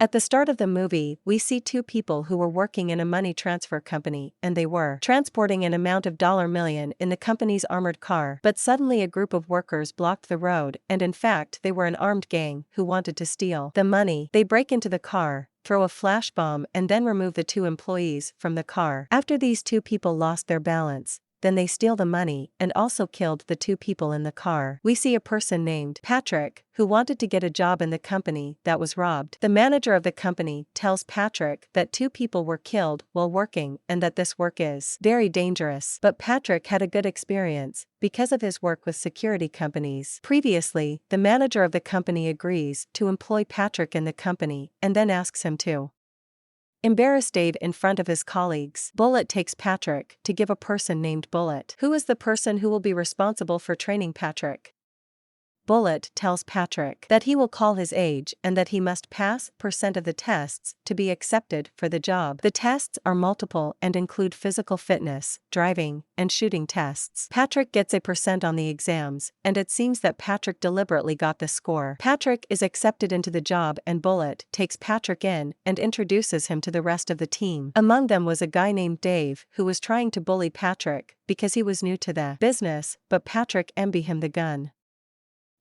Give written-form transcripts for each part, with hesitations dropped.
At the start of the movie, we see two people who were working in a money transfer company, and they were transporting an amount of $1 million in the company's armored car. But suddenly a group of workers blocked the road, and in fact they were an armed gang who wanted to steal the money. They break into the car, throw a flash bomb, and then remove the two employees from the car. After these two people lost their balance, then they steal the money and also killed the two people in the car. We see a person named Patrick, who wanted to get a job in the company that was robbed. The manager of the company tells Patrick that two people were killed while working and that this work is very dangerous. But Patrick had a good experience because of his work with security companies. Previously, the manager of the company agrees to employ Patrick in the company and then asks him to embarrass Dave in front of his colleagues. Bullet takes Patrick to give a person named Bullet. Who is the person who will be responsible for training Patrick? Bullet tells Patrick that he will call his age and that he must pass % of the tests to be accepted for the job. The tests are multiple and include physical fitness, driving, and shooting tests. Patrick gets a % on the exams, and it seems that Patrick deliberately got the score. Patrick is accepted into the job and Bullet takes Patrick in and introduces him to the rest of the team. Among them was a guy named Dave who was trying to bully Patrick because he was new to the business, but Patrick envied him the gun.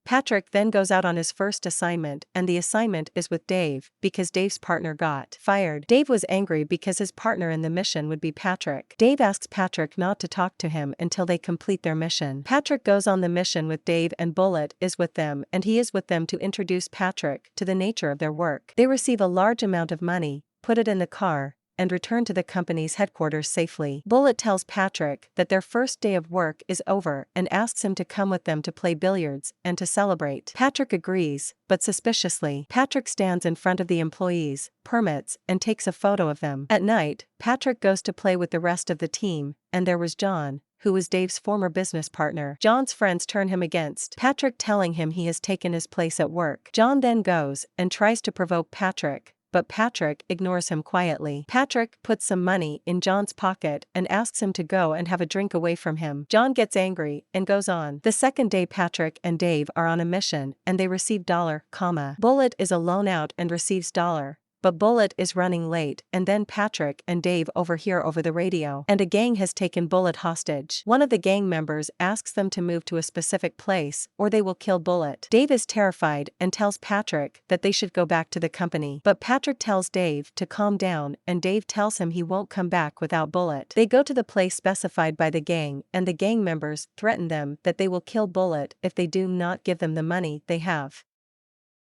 Patrick then goes out on his first assignment, and the assignment is with Dave because Dave's partner got fired. Dave was angry because his partner in the mission would be Patrick. Dave asks Patrick not to talk to him until they complete their mission. Patrick goes on the mission with Dave and Bullet is with them, and he is with them to introduce Patrick to the nature of their work. They receive a large amount of money, put it in the car, and return to the company's headquarters safely. Bullet tells Patrick that their first day of work is over and asks him to come with them to play billiards and to celebrate. Patrick agrees, but suspiciously, Patrick stands in front of the employees, permits, and takes a photo of them. At night, Patrick goes to play with the rest of the team, and there was John, who was Dave's former business partner. John's friends turn him against Patrick, telling him he has taken his place at work. John then goes and tries to provoke Patrick, but Patrick ignores him quietly. Patrick puts some money in John's pocket and asks him to go and have a drink away from him. John gets angry and goes on. The second day Patrick and Dave are on a mission and they receive $, Bullet is alone out and receives $. But Bullet is running late, and then Patrick and Dave overhear over the radio, and a gang has taken Bullet hostage. One of the gang members asks them to move to a specific place, or they will kill Bullet. Dave is terrified and tells Patrick that they should go back to the company. But Patrick tells Dave to calm down, and Dave tells him he won't come back without Bullet. They go to the place specified by the gang, and the gang members threaten them that they will kill Bullet if they do not give them the money they have.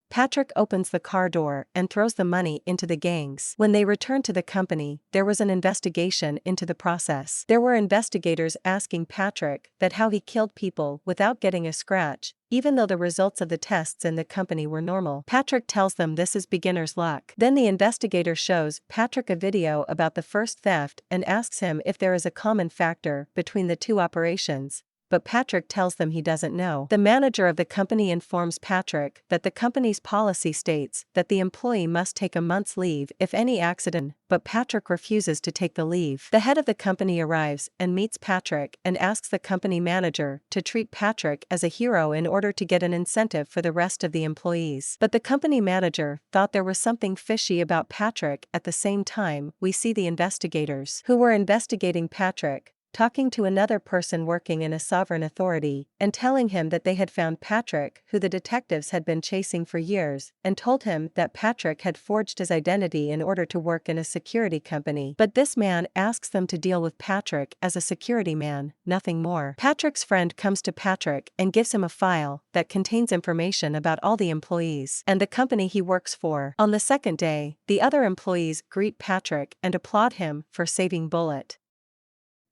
Patrick opens the car door and throws the money into the gangs. When they return to the company, there was an investigation into the process. There were investigators asking Patrick that how he killed people without getting a scratch, even though the results of the tests in the company were normal. Patrick tells them this is beginner's luck. Then the investigator shows Patrick a video about the first theft and asks him if there is a common factor between the two operations. But Patrick tells them he doesn't know. The manager of the company informs Patrick that the company's policy states that the employee must take a month's leave if any accident, but Patrick refuses to take the leave. The head of the company arrives and meets Patrick and asks the company manager to treat Patrick as a hero in order to get an incentive for the rest of the employees. But the company manager thought there was something fishy about Patrick. At the same time, we see the investigators who were investigating Patrick talking to another person working in a sovereign authority, and telling him that they had found Patrick, who the detectives had been chasing for years, and told him that Patrick had forged his identity in order to work in a security company. But this man asks them to deal with Patrick as a security man, nothing more. Patrick's friend comes to Patrick and gives him a file that contains information about all the employees and the company he works for. On the second day, the other employees greet Patrick and applaud him for saving Bullet.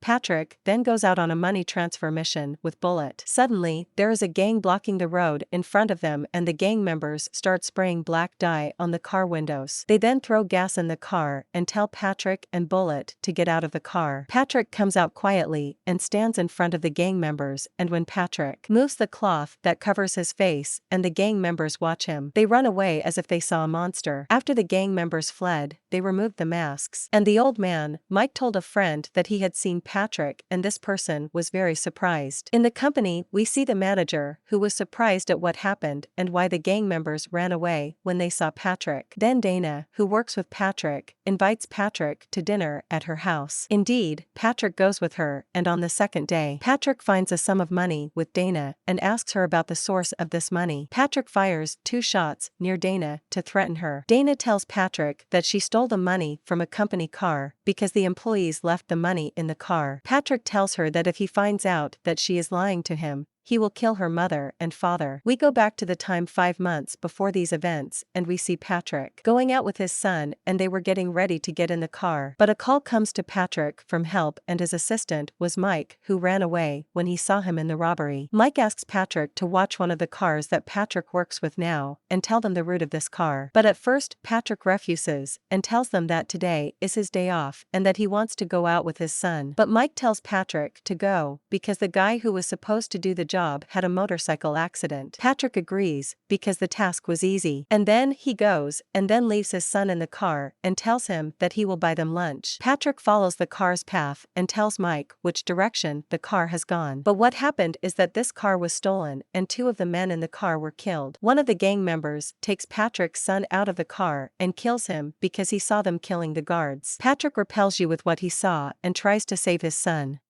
Patrick then goes out on a money transfer mission with Bullet. Suddenly, there is a gang blocking the road in front of them, and the gang members start spraying black dye on the car windows. They then throw gas in the car and tell Patrick and Bullet to get out of the car. Patrick comes out quietly and stands in front of the gang members, and when Patrick moves the cloth that covers his face and the gang members watch him, they run away as if they saw a monster. After the gang members fled, they removed the masks. And the old man, Mike, told a friend that he had seen Patrick, and this person was very surprised. In the company, we see the manager, who was surprised at what happened and why the gang members ran away when they saw Patrick. Then Dana, who works with Patrick, invites Patrick to dinner at her house. Indeed, Patrick goes with her, and on the second day, Patrick finds a sum of money with Dana and asks her about the source of this money. Patrick fires 2 shots near Dana to threaten her. Dana tells Patrick that she stole the money from a company car because the employees left the money in the car. Patrick tells her that if he finds out that she is lying to him, he will kill her mother and father. We go back to the time 5 months before these events, and we see Patrick going out with his son, and they were getting ready to get in the car. But a call comes to Patrick from help, and his assistant was Mike, who ran away when he saw him in the robbery. Mike asks Patrick to watch one of the cars that Patrick works with now, and tell them the route of this car. But at first, Patrick refuses, and tells them that today is his day off, and that he wants to go out with his son. But Mike tells Patrick to go, because the guy who was supposed to do the job had a motorcycle accident. Patrick agrees, because the task was easy. And then he goes, and then leaves his son in the car, and tells him that he will buy them lunch. Patrick follows the car's path, and tells Mike which direction the car has gone. But what happened is that this car was stolen, and 2 of the men in the car were killed. One of the gang members takes Patrick's son out of the car, and kills him because he saw them killing the guards. Patrick repels you with what he saw, and tries to save his son.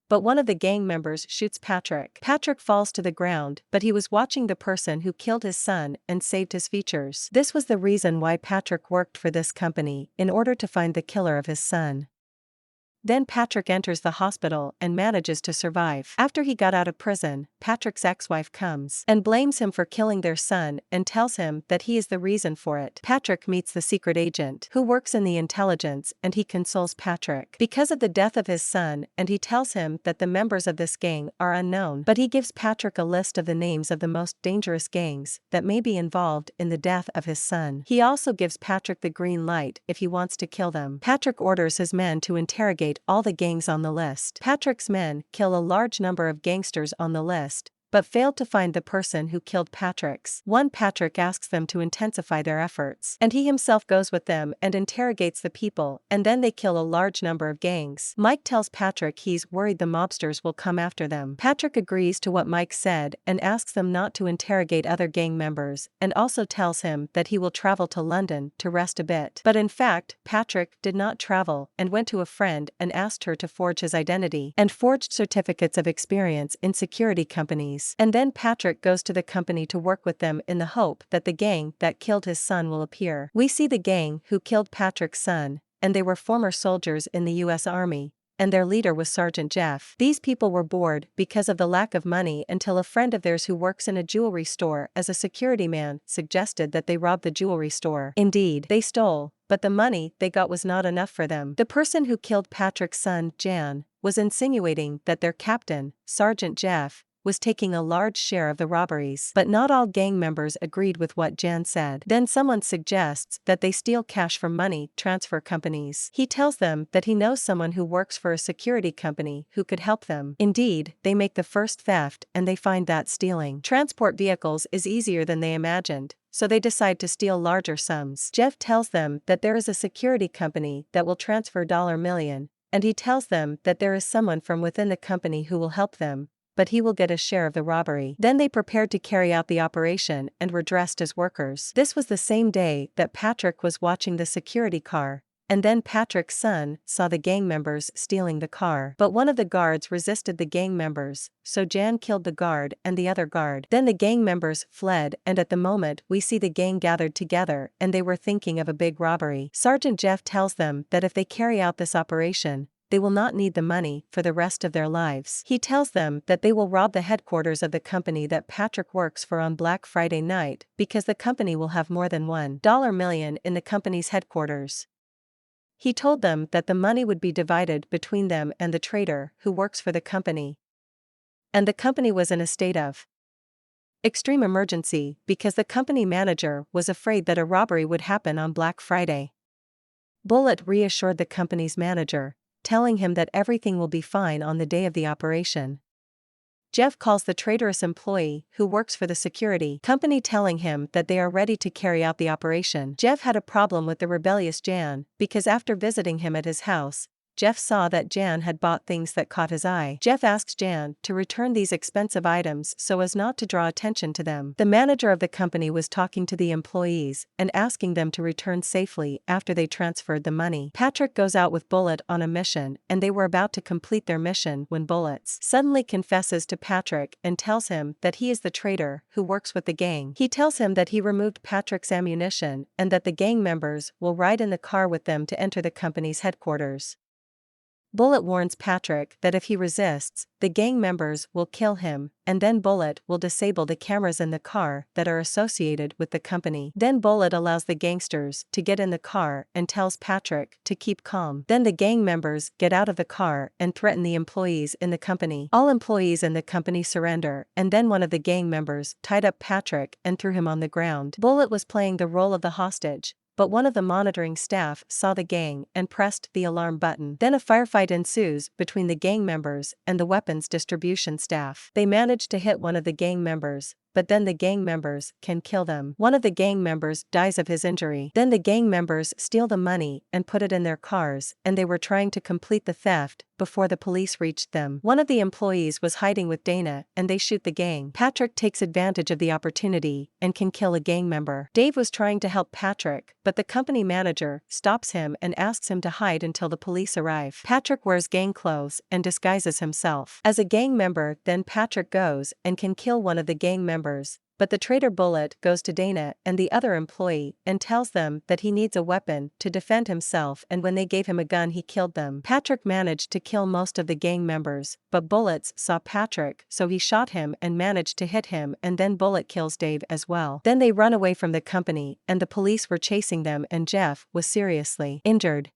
But one of the gang members shoots Patrick. Patrick falls to the ground, but he was watching the person who killed his son and saved his features. This was the reason why Patrick worked for this company, in order to find the killer of his son. Then Patrick enters the hospital and manages to survive. After he got out of prison, Patrick's ex-wife comes and blames him for killing their son and tells him that he is the reason for it. Patrick meets the secret agent who works in the intelligence, and he consoles Patrick because of the death of his son, and he tells him that the members of this gang are unknown. But he gives Patrick a list of the names of the most dangerous gangs that may be involved in the death of his son. He also gives Patrick the green light if he wants to kill them. Patrick orders his men to interrogate all the gangs on the list. Patrick's men kill a large number of gangsters on the list, but failed to find the person who killed Patrick's. Patrick asks them to intensify their efforts, and he himself goes with them and interrogates the people, and then they kill a large number of gangs. Mike tells Patrick he's worried the mobsters will come after them. Patrick agrees to what Mike said and asks them not to interrogate other gang members, and also tells him that he will travel to London to rest a bit. But in fact, Patrick did not travel and went to a friend and asked her to forge his identity, and forged certificates of experience in security companies. And then Patrick goes to the company to work with them in the hope that the gang that killed his son will appear. We see the gang who killed Patrick's son, and they were former soldiers in the U.S. Army, and their leader was Sergeant Jeff. These people were bored because of the lack of money until a friend of theirs who works in a jewelry store as a security man suggested that they rob the jewelry store. Indeed, they stole, but the money they got was not enough for them. The person who killed Patrick's son, Jan, was insinuating that their captain, Sergeant Jeff, was taking a large share of the robberies. But not all gang members agreed with what Jan said. Then someone suggests that they steal cash from money transfer companies. He tells them that he knows someone who works for a security company who could help them. Indeed, they make the first theft, and they find that stealing transport vehicles is easier than they imagined, so they decide to steal larger sums. Jeff tells them that there is a security company that will transfer $1 million, and he tells them that there is someone from within the company who will help them, but he will get a share of the robbery. Then they prepared to carry out the operation and were dressed as workers. This was the same day that Patrick was watching the security car, and then Patrick's son saw the gang members stealing the car. But one of the guards resisted the gang members, so Jan killed the guard and the other guard. Then the gang members fled, and at the moment we see the gang gathered together, and they were thinking of a big robbery. Sergeant Jeff tells them that if they carry out this operation, they will not need the money for the rest of their lives. He tells them that they will rob the headquarters of the company that Patrick works for on Black Friday night, because the company will have more than $1 million in the company's headquarters. He told them that the money would be divided between them and the trader who works for the company. And the company was in a state of extreme emergency because the company manager was afraid that a robbery would happen on Black Friday. Bullet reassured the company's manager, telling him that everything will be fine on the day of the operation. Jeff calls the traitorous employee who works for the security company, telling him that they are ready to carry out the operation. Jeff had a problem with the rebellious Jan, because after visiting him at his house, Jeff saw that Jan had bought things that caught his eye. Jeff asks Jan to return these expensive items so as not to draw attention to them. The manager of the company was talking to the employees and asking them to return safely after they transferred the money. Patrick goes out with Bullet on a mission, and they were about to complete their mission when Bullet suddenly confesses to Patrick and tells him that he is the traitor who works with the gang. He tells him that he removed Patrick's ammunition and that the gang members will ride in the car with them to enter the company's headquarters. Bullet warns Patrick that if he resists, the gang members will kill him, and then Bullet will disable the cameras in the car that are associated with the company. Then Bullet allows the gangsters to get in the car and tells Patrick to keep calm. Then the gang members get out of the car and threaten the employees in the company. All employees in the company surrender, and then one of the gang members tied up Patrick and threw him on the ground. Bullet was playing the role of the hostage, but one of the monitoring staff saw the gang and pressed the alarm button. Then a firefight ensues between the gang members and the weapons distribution staff. They manage to hit one of the gang members, but then the gang members can kill them. One of the gang members dies of his injury. Then the gang members steal the money and put it in their cars, and they were trying to complete the theft before the police reached them. One of the employees was hiding with Dana, and they shoot the gang. Patrick takes advantage of the opportunity and can kill a gang member. Dave was trying to help Patrick, but the company manager stops him and asks him to hide until the police arrive. Patrick wears gang clothes and disguises himself as a gang member. Then Patrick goes and can kill one of the gang members, but the traitor Bullet goes to Dana and the other employee and tells them that he needs a weapon to defend himself, and when they gave him a gun he killed them. Patrick managed to kill most of the gang members, but Bullet saw Patrick, so he shot him and managed to hit him, and then Bullet kills Dave as well. Then they run away from the company and the police were chasing them, and Jeff was seriously injured.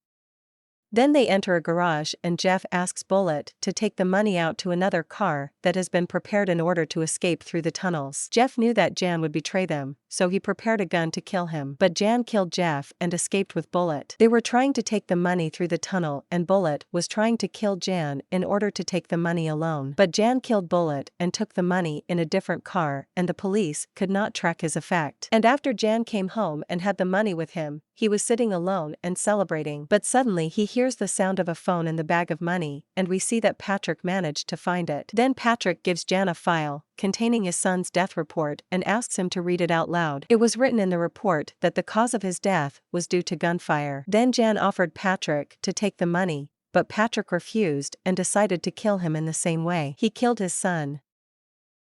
Then they enter a garage and Jeff asks Bullet to take the money out to another car that has been prepared in order to escape through the tunnels. Jeff knew that Jan would betray them, so he prepared a gun to kill him. But Jan killed Jeff and escaped with Bullet. They were trying to take the money through the tunnel, and Bullet was trying to kill Jan in order to take the money alone. But Jan killed Bullet and took the money in a different car, and the police could not track his effect. And after Jan came home and had the money with him, he was sitting alone and celebrating. But suddenly he hears the sound of a phone in the bag of money, and we see that Patrick managed to find it. Then Patrick gives Jan a file containing his son's death report and asks him to read it out loud. It was written in the report that the cause of his death was due to gunfire. Then Jan offered Patrick to take the money, but Patrick refused and decided to kill him in the same way he killed his son.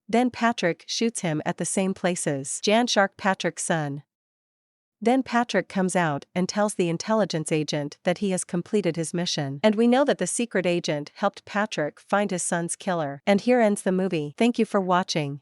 Then Patrick shoots him at the same places Jan shot Patrick's son. Then Patrick comes out and tells the intelligence agent that he has completed his mission. And we know that the secret agent helped Patrick find his son's killer. And here ends the movie. Thank you for watching.